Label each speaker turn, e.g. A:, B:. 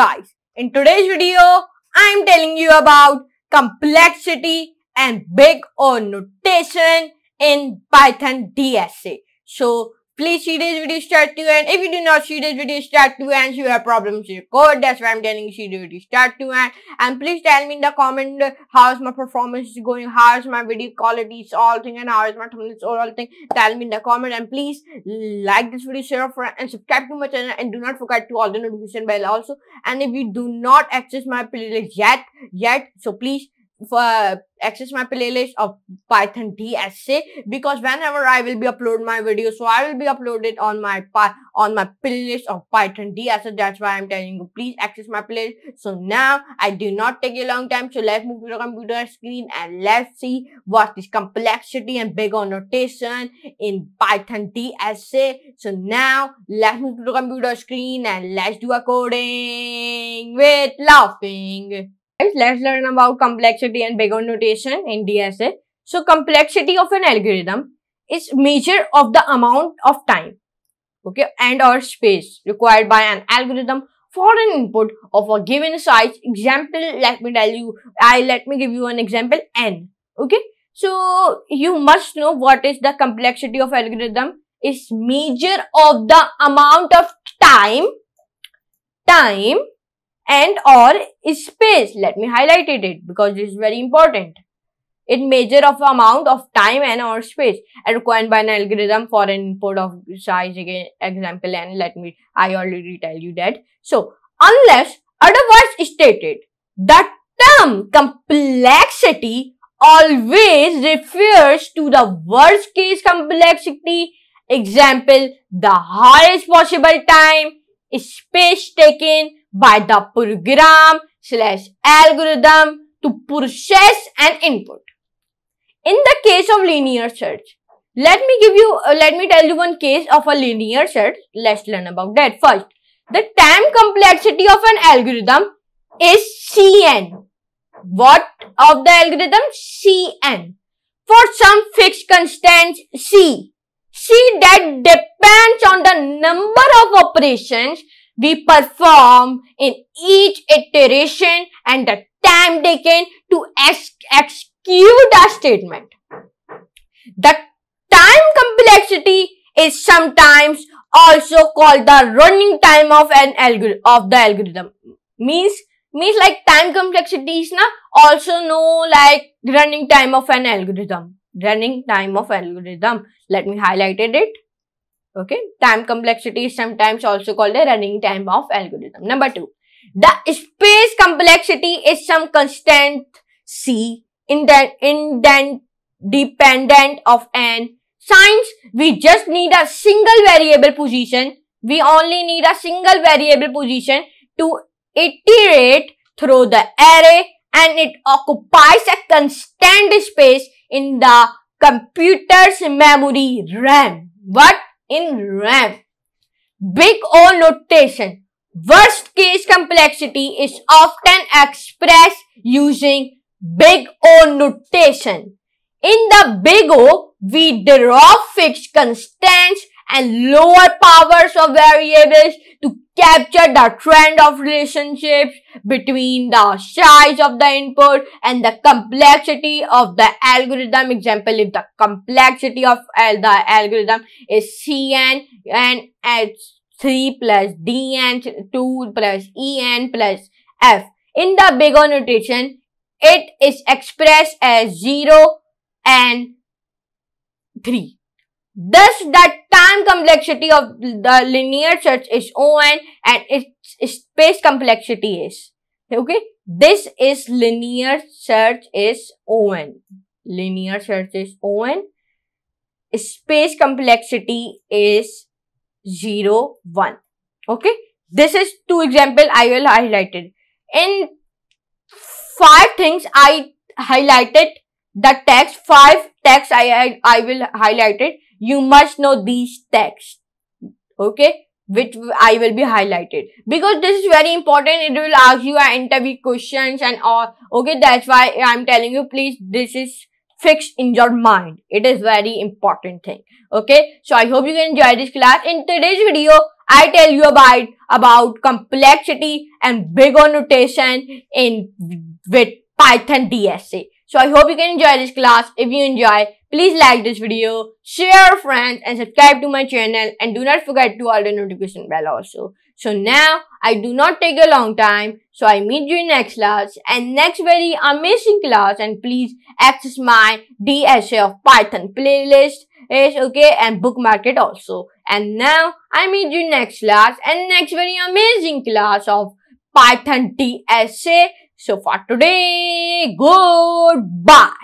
A: Guys, in today's video, I'm telling you about complexity and big O notation in Python DSA. So, please see this video start to end. If you do not see this video start to end, you have problems with your code. That's why I'm telling you see the video start to end. And please tell me in the comment how is my performance going, how is my video quality, it's all thing, and how is my thumbnail, it's all thing. Tell me in the comment, and please like this video, share it, and subscribe to my channel, and do not forget to all the notification bell also. And if you do not access my playlist yet, so please access my playlist of Python DSA, because whenever I will be uploading my video, so I will be uploaded on my playlist of Python DSA. That's why I'm telling you, please access my playlist. So now I do not take a long time, so let's move to the computer screen and let's see what is complexity and big O notation in Python DSA. So now let's move to the computer screen and let's do a coding with laughing. Let's learn about complexity and big O notation in DSA. So complexity of an algorithm is measure of the amount of time, okay, and or space required by an algorithm for an input of a given size. Example, let me give you an example, n. Okay, so you must know what is the complexity of algorithm. Is measure of the amount of time and or space. Let me highlight it because this is very important. It measure of amount of time and or space and required by an algorithm for an input of size. Again, example, and I already tell you that. So unless otherwise stated, the term complexity always refers to the worst case complexity. Example, the highest possible time, space taken by the program/algorithm to process an input. In the case of linear search, let me tell you one case of a linear search. Let's learn about that first. The time complexity of an algorithm is Cn. What of the algorithm? Cn. For some fixed constant C that depends on the number of operations we perform in each iteration and the time taken to execute a statement. The time complexity is sometimes also called the running time of the algorithm. Means like time complexity is also know like running time of an algorithm. Let me highlight it. Okay, time complexity is sometimes also called the running time of algorithm. Number 2, the space complexity is some constant C independent of n. Since we just need a single variable position, we only need a single variable position to iterate through the array, and it occupies a constant space in the computer's memory RAM. What? In RAM. Big O notation. Worst case complexity is often expressed using big O notation. In the big O, we derive fixed constants and lower powers of variables to capture the trend of relationships between the size of the input and the complexity of the algorithm. Example, if the complexity of the algorithm is Cn and it's 3 plus Dn, 2 plus En plus F. In the big O notation, it is expressed as 0 and 3. Thus, the time complexity of the linear search is On and its space complexity is. Okay, this is linear search is On. Linear search is On. Space complexity is 0, 1. Okay, this is 2 examples I will highlight it. In 5 things I highlighted the text, 5 text I will highlight it. You must know these texts, okay, which I will be highlighted, because this is very important. It will ask you interview questions and all. Okay, that's why I'm telling you, please, this is fixed in your mind. It is very important thing. Okay, so I hope you can enjoy this class. In today's video, I tell you about complexity and big on notation with Python DSA. So I hope you can enjoy this class. If you enjoy, please like this video, share with friends and subscribe to my channel, and do not forget to all the notification bell also. So now I do not take a long time. So I meet you in next class and next very amazing class, and please access my DSA of Python playlist is okay and bookmark it also. And now I meet you next class and next very amazing class of Python DSA. So for today, goodbye.